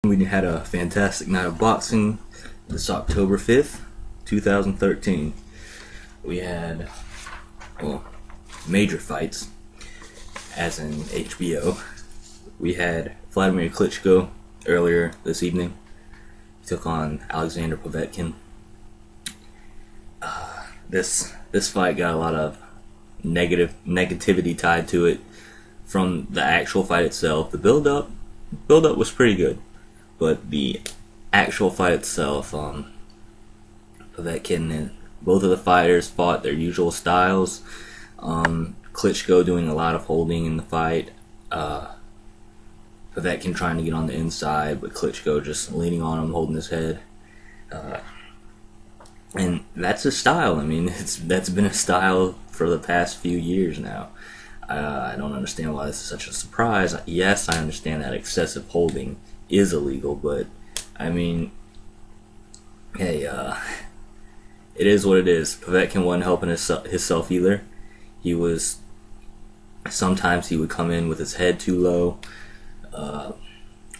We had a fantastic night of boxing this October 5th, 2013. We had, well, major fights, as in HBO. We had Vladimir Klitschko earlier this evening. He took on Alexander Povetkin. This fight got a lot of negativity tied to it from the actual fight itself. The build-up was pretty good. But the actual fight itself, Povetkin and both of the fighters fought their usual styles. Klitschko doing a lot of holding in the fight. Povetkin trying to get on the inside, but Klitschko just leaning on him, holding his head. And that's his style. I mean, that's been a style for the past few years now. I don't understand why this is such a surprise. Yes, I understand that excessive holding is illegal, but I mean, hey, it is what it is. Povetkin wasn't helping himself either. Sometimes he would come in with his head too low.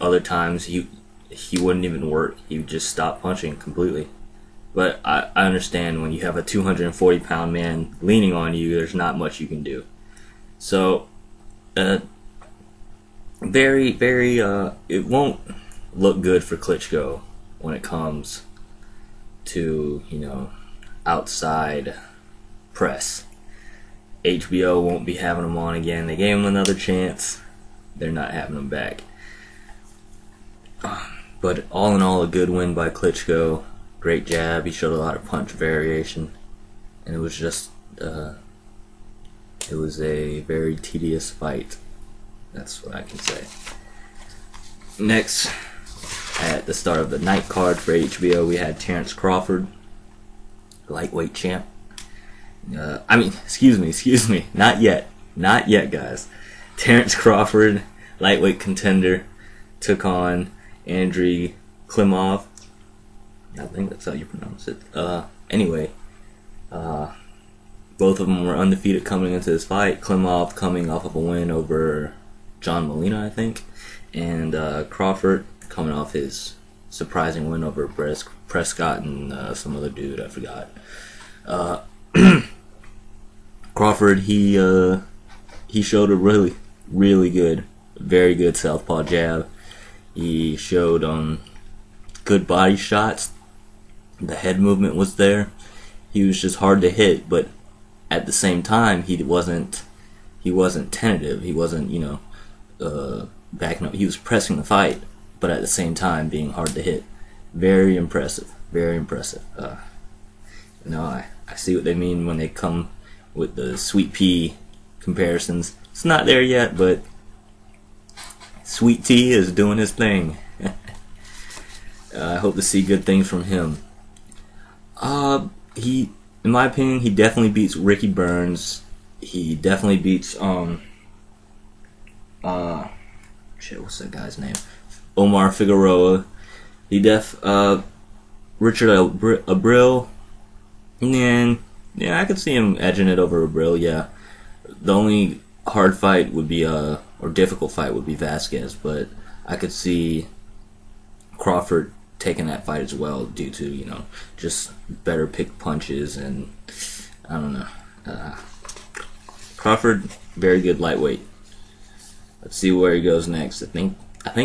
Other times he wouldn't even work. He would just stop punching completely. But I understand when you have a 240-pound man leaning on you, there's not much you can do. So, it won't look good for Klitschko when it comes to, outside press. HBO won't be having him on again. They gave him another chance. They're not having him back. But all in all, a good win by Klitschko. Great jab. He showed a lot of punch variation. And it was just, it was a very tedious fight. That's what I can say. Next, at the start of the night card for HBO, we had Terrence Crawford, lightweight champ. Excuse me, not yet, guys. Terrence Crawford, lightweight contender, took on Andriy Klimov. I think that's how you pronounce it. Anyway, both of them were undefeated coming into this fight. Klimov coming off of a win over John Molina, I think, and Crawford coming off his surprising win over Prescott and some other dude, I forgot. Crawford, he showed a really good, very good southpaw jab. He showed good body shots. The head movement was there. He was just hard to hit, but at the same time, he wasn't tentative. He wasn't, backing up. He was pressing the fight, but at the same time being hard to hit. Very impressive. Very impressive. I see what they mean when they come with the sweet pea comparisons. It's not there yet, but Sweet Tea is doing his thing. I hope to see good things from him. In my opinion, he definitely beats Ricky Burns. He definitely beats what's that guy's name? Omar Figueroa. Richard Abril. And yeah, I could see him edging it over Abril. Yeah, the only hard fight would be or difficult fight would be Vasquez, but I could see Crawford taking that fight as well due to just better pick punches, and I don't know. Crawford, very good lightweight. Let's see where he goes next. I think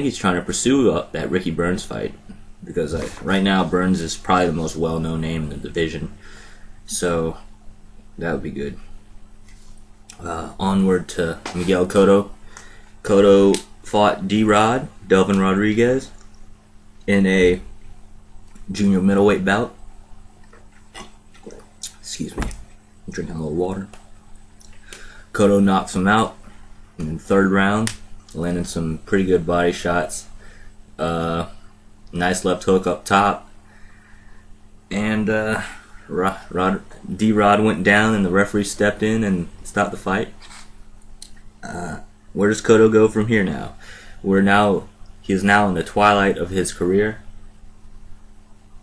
he's trying to pursue that Ricky Burns fight, because right now Burns is probably the most well-known name in the division, so that would be good. Onward to Miguel Cotto. Cotto fought D-Rod, Delvin Rodriguez, in a junior middleweight bout. Excuse me, I'm drinking a little water. Cotto knocks him out in the third round, landing some pretty good body shots. Nice left hook up top, and D-Rod went down, and the referee stepped in and stopped the fight. Where does Cotto go from here now? He is now in the twilight of his career,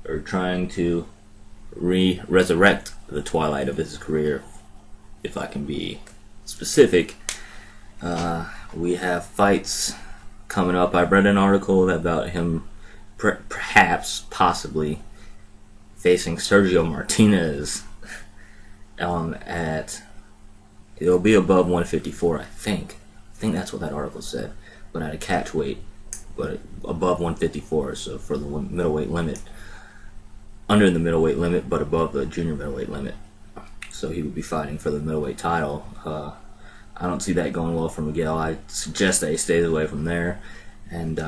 or trying to resurrect the twilight of his career, if I can be specific. We have fights coming up. I read an article about him perhaps, possibly, facing Sergio Martinez at, it'll be above 154, I think. I think that's what that article said. But at a catch weight, but above 154, so for the middleweight limit. Under the middleweight limit, but above the junior middleweight limit. So he would be fighting for the middleweight title. I don't see that going well for Miguel. I suggest that he stays away from there. And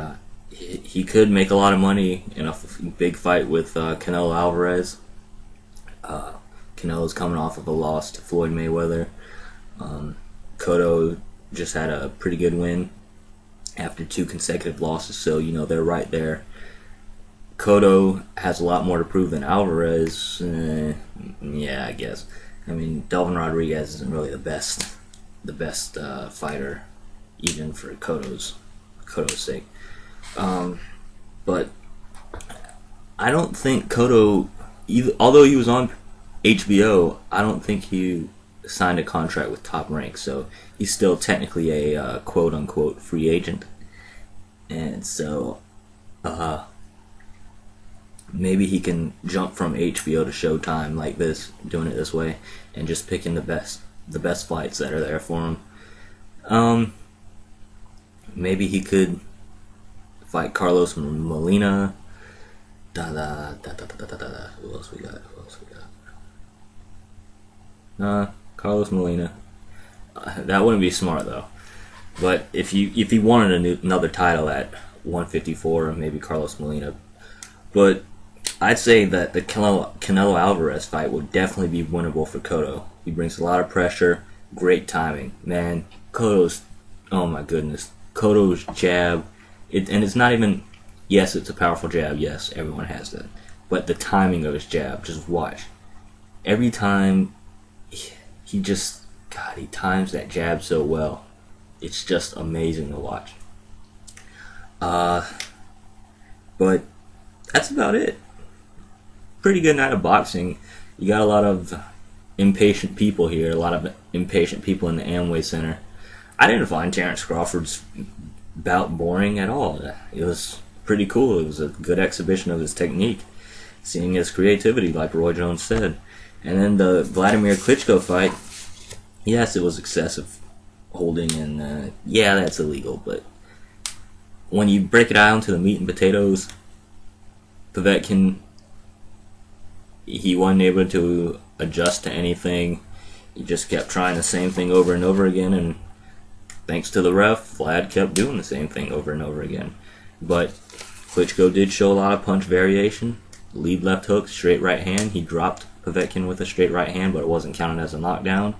he could make a lot of money in a big fight with Canelo Alvarez. Canelo's coming off of a loss to Floyd Mayweather. Cotto just had a pretty good win after 2 consecutive losses, so you know they're right there. Cotto has a lot more to prove than Alvarez. Yeah, I guess. I mean, Delvin Rodriguez isn't really the best fighter, even for Cotto's sake. But I don't think Cotto, although he was on HBO, I don't think he signed a contract with Top Rank, so he's still technically a quote-unquote free agent. And so maybe he can jump from HBO to Showtime like this, doing it this way, and just picking the best fights that are there for him. Maybe he could fight Carlos Molina. Who else we got? Carlos Molina. That wouldn't be smart though. But if he wanted another title at 154, maybe Carlos Molina. But I'd say that the Canelo Alvarez fight would definitely be winnable for Cotto. He brings a lot of pressure, great timing. Man, Cotto's, oh my goodness, Cotto's jab, and it's not even, yes, it's a powerful jab, yes, everyone has that. But the timing of his jab, just watch. Every time, he just, God, he times that jab so well. It's just amazing to watch. But that's about it. Pretty good night of boxing. You got a lot of impatient people here, a lot of impatient people in the Amway Center. I didn't find Terrence Crawford's bout boring at all. It was pretty cool. It was a good exhibition of his technique, seeing his creativity, like Roy Jones said. And then the Vladimir Klitschko fight, yes, it was excessive holding, and yeah, that's illegal, but when you break it down to the meat and potatoes, Povetkin, he wasn't able to adjust to anything. He just kept trying the same thing over and over again, and thanks to the ref, Vlad kept doing the same thing over and over again. But Klitschko did show a lot of punch variation. Lead left hook, straight right hand. He dropped Povetkin with a straight right hand, but it wasn't counted as a knockdown.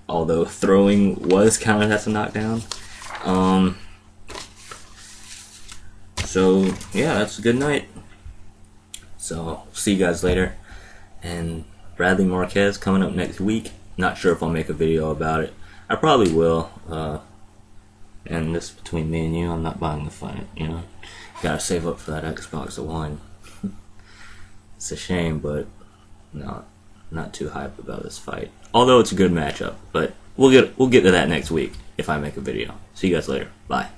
Although throwing was counted as a knockdown. So, yeah, that's a good night. So, see you guys later. And Bradley Marquez coming up next week. Not sure if I'll make a video about it. I probably will. And this is between me and you. I'm not buying the fight, you know. Gotta save up for that Xbox One. It's a shame, but no, not too hyped about this fight. Although it's a good matchup, but we'll get to that next week if I make a video. See you guys later. Bye.